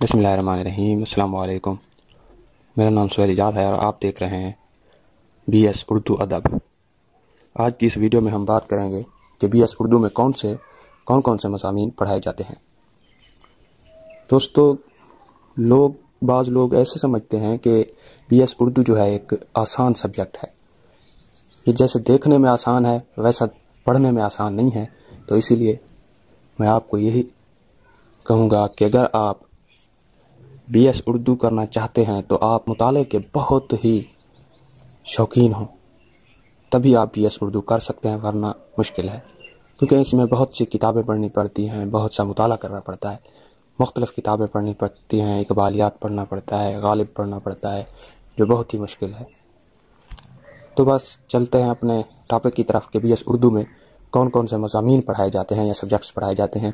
بسم اللہ الرحمن الرحیم۔ السلام علیکم۔ میرا نام سہیل ایجاد ہے اور آپ دیکھ رہے ہیں بی ایس اردو ادب۔ آج کی اس ویڈیو میں ہم بات کریں گے کہ بی ایس اردو میں کون کون سے مضامین پڑھائے جاتے ہیں۔ دوستو، بعض لوگ ایسے سمجھتے ہیں کہ بی ایس اردو جو ہے ایک آسان سبجیکٹ ہے، یہ جیسے دیکھنے میں آسان ہے ویسا پڑھنے میں آسان نہیں ہے۔ تو اسی لیے میں آپ کو یہی کہوں گا کہ اگر آپ بی ایس اردو کرنا چاہتے ہیں تو آپ مطالعے کے بہت ہی شوقین ہوں، تبھی آپ بی ایس اردو کر سکتے ہیں، ورنہ مشکل ہے، کیونکہ اس میں بہت سی کتابیں پڑھنی پڑتی ہیں، بہت سا مطالعہ کرنا پڑتا ہے، مختلف کتابیں پڑھنی پڑتی ہیں، اقبالیات پڑھنا پڑتا ہے، غالب پڑھنا پڑتا ہے، جو بہت ہی مشکل ہے۔ تو بس چلتے ہیں اپنے ٹاپک کی طرف کہ بی ایس اردو میں کون سے مضامین پڑھائے جاتے ہیں یا سبجیکٹس پڑھائے جاتے ہیں۔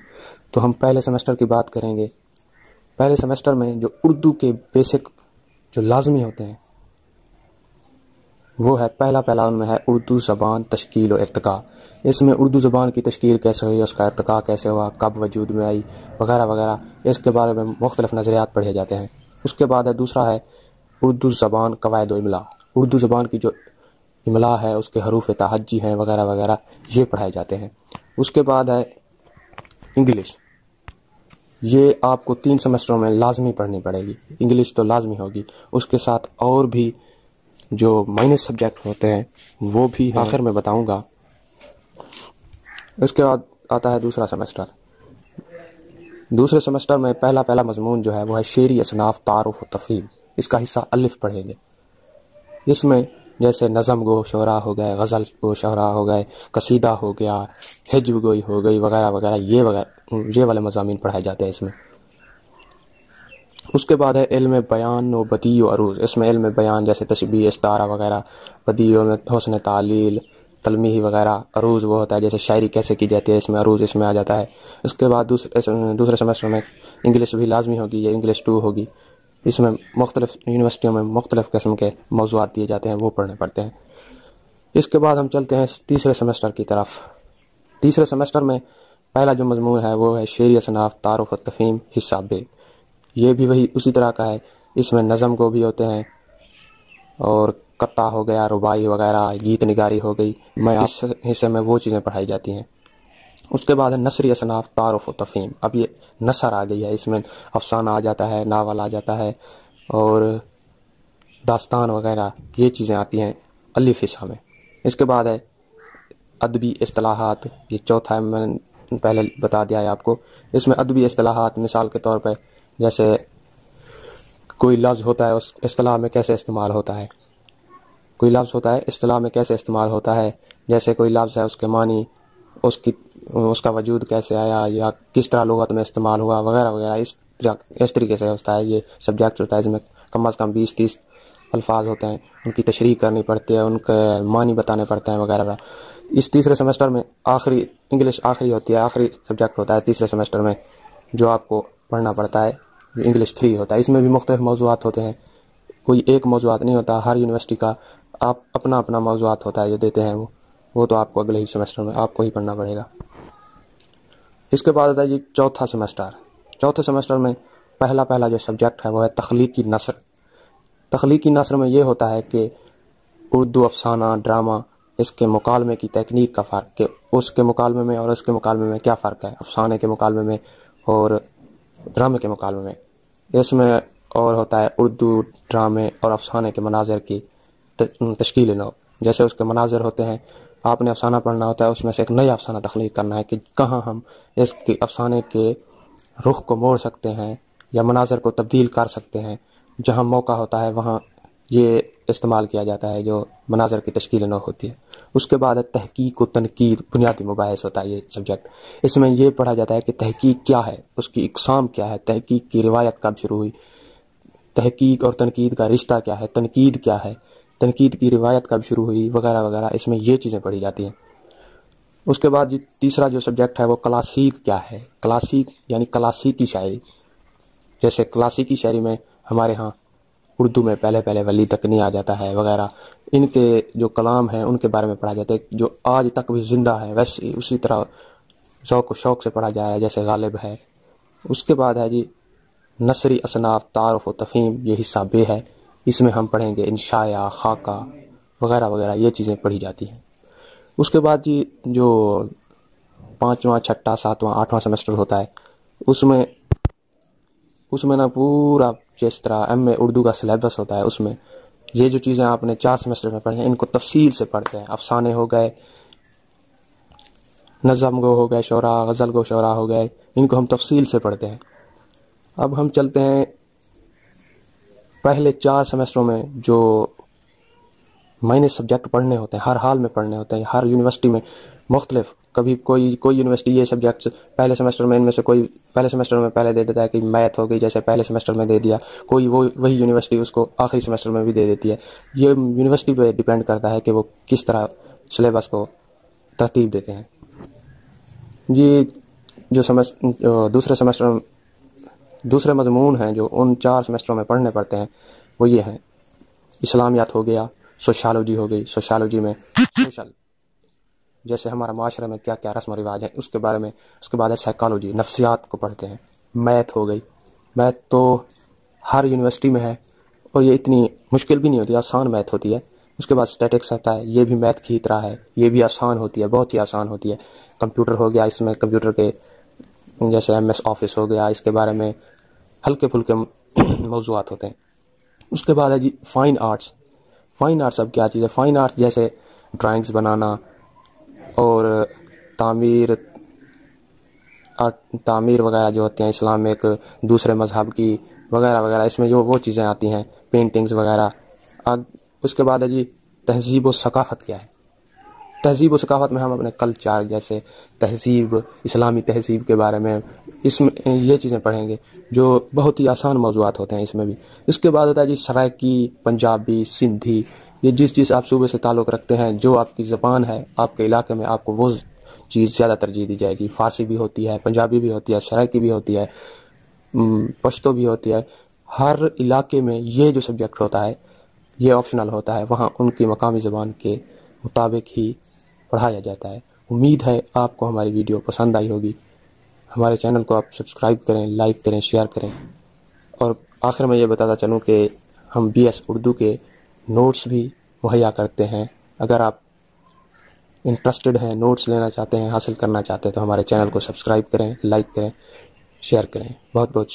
تو ہم پہلے سیمسٹر کی بات کریں گے۔ پہلے سیمسٹر میں جو اردو کے بیسک جو لازمی ہوتے ہیں وہ ہے پہلا ان میں ہے اردو زبان، تشکیل و ارتقاء۔ اس میں اردو زبان کی تشکیل کیسے ہوئی، اس کا ارتقاء کیسے ہوا، کب وجود میں آئی، وغیرہ وغیرہ، اس کے بارے میں مختلف نظریات پڑھے جاتے ہیں۔ اس کے بعد دوسرا ہے اردو زبان، قواعد و املا۔ اردو زبان کی جو املا ہے، اس کے حروف تہجی ہیں، وغیرہ وغیرہ، یہ پڑھائے جاتے ہیں۔ اس کے بعد ہے انگلش۔ یہ آپ کو 3 سیمسٹروں میں لازمی پڑھنی پڑے گی، انگلش تو لازمی ہوگی۔ اس کے ساتھ اور بھی جو مائنر سبجیکٹ ہوتے ہیں وہ بھی آخر میں بتاؤں گا۔ اس کے بعد آتا ہے دوسرا سیمسٹر۔ دوسرے سیمسٹر میں پہلا مضمون جو ہے وہ ہے شعری اصناف، تعارف و تفہیم۔ اس کا حصہ الف پڑھیں گے۔ اس میں جیسے نظم گو شعراء ہو گئے، غزل گو شعراء ہو گئے، قصیدہ ہو گیا، ہجو گوئی ہو گئی، وغیرہ وغیرہ، یہ والے مضامین پڑھائے جاتے ہیں اس میں۔ اس کے بعد ہے علم بیان و بدیع و عروض۔ اس میں علم بیان جیسے تشبیہ، استعارہ وغیرہ، بدیع میں حسن تعلیل، تلمیح وغیرہ، عروض وہ ہوتا ہے جیسے شاعری کیسے کی جاتی ہے، اس میں عروض اس میں آ جاتا ہے۔ اس کے بعد دوسرے سیمسٹر میں انگلش بھی لازمی ہوگی، یہ انگلش 2 ہوگی۔ اس میں مختلف یونیورسٹیوں میں مختلف قسم کے موضوعات دیے جاتے ہیں، وہ پڑھنے پڑتے ہیں۔ اس کے بعد ہم چلتے ہیں تیسرے سیمسٹر کی طرف۔ تیسرے سیمسٹر میں پہلا جو مضمون ہے وہ ہے شعری اصناف، تعارف و تفہیم، حصہ ب۔ یہ بھی وہی اسی طرح کا ہے۔ اس میں نظم کو بھی ہوتے ہیں اور قطع ہو گیا، رباعی وغیرہ، گیت نگاری ہو گئی، اس حصے میں وہ چیزیں پڑھائی جاتی ہیں۔ اس کے بعد ہے نثری اصناف، تعارف و تفہیم۔ اب یہ نثر آ گئی ہے، اس میں افسانہ آ جاتا ہے، ناول آ جاتا ہے اور داستان وغیرہ، یہ چیزیں آتی ہیں الف حصہ میں۔ اس کے بعد ہے ادبی اصطلاحات، یہ چوتھا ہے، میں نے پہلے بتا دیا ہے آپ کو۔ اس میں ادبی اصطلاحات، مثال کے طور پہ جیسے کوئی لفظ ہوتا ہے اس اصطلاح میں کیسے استعمال ہوتا ہے، کوئی لفظ ہوتا ہے اصطلاح میں کیسے استعمال ہوتا ہے، جیسے کوئی لفظ ہے اس کے معنی، اس کا وجود کیسے آیا یا کس طرح لغت میں استعمال ہوا، وغیرہ وغیرہ، اس طریقے سے ہوتا ہے۔ یہ سبجیکٹ ہوتا ہے جس میں کم از کم 20-30 الفاظ ہوتے ہیں، ان کی تشریح کرنی پڑتی ہے، ان کے معنی بتانے پڑتے ہیں، وغیرہ وغیرہ۔ اس تیسرے سیمسٹر میں انگلش آخری ہوتی ہے، آخری سبجیکٹ ہوتا ہے تیسرے سیمسٹر میں جو آپ کو پڑھنا پڑتا ہے، انگلش 3 ہوتا ہے۔ اس میں بھی مختلف موضوعات ہوتے ہیں، کوئی ایک موضوعات نہیں ہوتا، ہر یونیورسٹی کا آپ اپنا موضوعات ہوتا ہے جو دیتے ہیں، وہ تو آپ کو اگلے ہی سیمسٹر میں آپ کو ہی پڑھنا پڑے گا۔ اس کے بعد ہے یہ چوتھا سیمسٹر۔ چوتھے سیمسٹر میں پہلا جو سبجیکٹ ہے وہ ہے تخلیقی نثر۔ تخلیقی نثر میں یہ ہوتا ہے کہ اردو افسانہ، ڈرامہ، اس کے مکالمے کی تکنیک کا فرق، کہ اس کے مکالمے میں اور اس کے مکالمے میں کیا فرق ہے، افسانے کے مکالمے میں اور ڈرامے کے مکالمے میں۔ اس میں اور ہوتا ہے اردو ڈرامے اور افسانے کے مناظر کی تشکیل نو۔ جیسے اس کے مناظر ہوتے ہیں، آپ نے افسانہ پڑھنا ہوتا ہے، اس میں سے ایک نیا افسانہ تخلیق کرنا ہے کہ کہاں ہم اس کے افسانے کے رخ کو موڑ سکتے ہیں یا مناظر کو تبدیل کر سکتے ہیں۔ جہاں موقع ہوتا ہے وہاں یہ استعمال کیا جاتا ہے، جو مناظر کی تشکیل نو ہوتی ہے۔ اس کے بعد ہے تحقیق و تنقید، بنیادی مباحث ہوتا ہے یہ سبجیکٹ۔ اس میں یہ پڑھا جاتا ہے کہ تحقیق کیا ہے، اس کی اقسام کیا ہے، تحقیق کی روایت کب شروع ہوئی، تحقیق اور تنقید کا رشتہ کیا ہے، تنقید کیا ہے، تنقید کی روایت کب شروع ہوئی، وغیرہ وغیرہ، اس میں یہ چیزیں پڑھی جاتی ہیں۔ اس کے بعد تیسرا جو سبجیکٹ ہے وہ کلاسیک کیا ہے۔ کلاسیک یعنی کلاسیکی شاعری۔ جیسے کلاسیکی شاعری میں ہمارے ہاں اردو میں پہلے ولی دکنی آ جاتا ہے، وغیرہ، ان کے جو کلام ہیں ان کے بارے میں پڑھا جاتا ہے، جو آج تک بھی زندہ ہے، ویسے اسی طرح ذوق و شوق سے پڑھا جایا ہے جیسے غالب ہے۔ اس کے بعد ہے نثری اصناف، تعارف و تفہیم، یہ حصہ بے ہے، اس میں ہم پڑھیں گے انشاء، خاکہ وغیرہ وغیرہ، یہ چیزیں پڑھی جاتی ہیں۔ اس کے بعد جی جو 5واں، 6واں، 7واں، 8واں سیمسٹر ہوتا ہے، اس میں نا پورا جس طرح ایم اے اردو کا سلیبس ہوتا ہے، اس میں یہ جو چیزیں آپ نے 4 سیمسٹر میں پڑھی ہیں، ان کو تفصیل سے پڑھتے ہیں۔ افسانے ہو گئے، نظم گو ہو گئے شعرا، غزل گو شعرا ہو گئے، ان کو ہم تفصیل سے پڑھتے ہیں۔ اب ہم چلتے ہیں پہلے 4 سیمسٹروں میں جو مائنر سبجیکٹ پڑھنے ہوتے ہیں، ہر حال میں پڑھنے ہوتے ہیں، ہر یونیورسٹی میں مختلف، کبھی کوئی یونیورسٹی یہ سبجیکٹس پہلے سیمسٹر میں، ان میں سے کوئی پہلے سیمسٹر میں پہلے دے دیتا ہے کہ میتھ ہو گئی، جیسے پہلے سیمسٹر میں دے دیا، کوئی وہی یونیورسٹی اس کو آخری سیمسٹر میں بھی دے دیتی ہے۔ یہ یونیورسٹی پہ ڈیپینڈ کرتا ہے کہ وہ کس طرح سلیبس کو ترتیب دیتے ہیں۔ یہ جو دوسرے مضمون ہیں جو ان 4 سیمسٹروں میں پڑھنے پڑتے ہیں، وہ یہ ہیں: اسلامیات ہو گیا، سوشالوجی ہو گئی، سوشالوجی میں سوشل جیسے ہمارا معاشرے میں کیا کیا رسم و رواج ہیں اس کے بارے میں، اس کے بعد ہے سائیکالوجی، نفسیات کو پڑھتے ہیں۔ میتھ ہو گئی، میتھ تو ہر یونیورسٹی میں ہے اور یہ اتنی مشکل بھی نہیں ہوتی، آسان میتھ ہوتی ہے۔ اس کے بعد اسٹیٹکس آتا ہے، یہ بھی میتھ کی طرح ہے، یہ بھی آسان ہوتی ہے، بہت ہی آسان ہوتی ہے۔ کمپیوٹر ہو گیا، اس میں کمپیوٹر کے جیسے ایم ایس آفس ہو گیا، اس کے بارے میں ہلکے پھلکے موضوعات ہوتے ہیں۔ اس کے بعد ہے جی فائن آرٹس۔ فائن آرٹس اب کیا چیز ہے؟ فائن آرٹس جیسے ڈرائنگز بنانا اور تعمیر وغیرہ جو ہوتے ہیں اسلام میں، ایک دوسرے مذہب کی وغیرہ وغیرہ، اس میں جو وہ چیزیں آتی ہیں، پینٹنگز وغیرہ۔ اس کے بعد ہے جی تہذیب و ثقافت کیا ہے؟ تہذیب و ثقافت میں ہم اپنے کلچر جیسے تہذیب، اسلامی تہذیب کے بارے میں اس میں یہ چیزیں پڑھیں گے، جو بہت ہی آسان موضوعات ہوتے ہیں اس میں بھی۔ اس کے بعد ہوتا ہے جی سرائکی، پنجابی، سندھی، یہ جس آپ صوبے سے تعلق رکھتے ہیں، جو آپ کی زبان ہے آپ کے علاقے میں، آپ کو وہ چیز زیادہ ترجیح دی جائے گی۔ فارسی بھی ہوتی ہے، پنجابی بھی ہوتی ہے، سرائکی بھی ہوتی ہے، پشتو بھی ہوتی ہے۔ ہر علاقے میں یہ جو سبجیکٹ ہوتا ہے یہ آپشنل ہوتا ہے، وہاں ان کی مقامی زبان کے مطابق ہی پڑھایا جاتا ہے۔ امید ہے آپ کو ہماری ویڈیو پسند آئی ہوگی۔ ہمارے چینل کو آپ سبسکرائب کریں، لائک کریں، شیئر کریں۔ اور آخر میں یہ بتاتا چلوں کہ ہم بی ایس اردو کے نوٹس بھی مہیا کرتے ہیں۔ اگر آپ انٹرسٹڈ ہیں، نوٹس لینا چاہتے ہیں، حاصل کرنا چاہتے ہیں، تو ہمارے چینل کو سبسکرائب کریں، لائک کریں، شیئر کریں۔ بہت بہت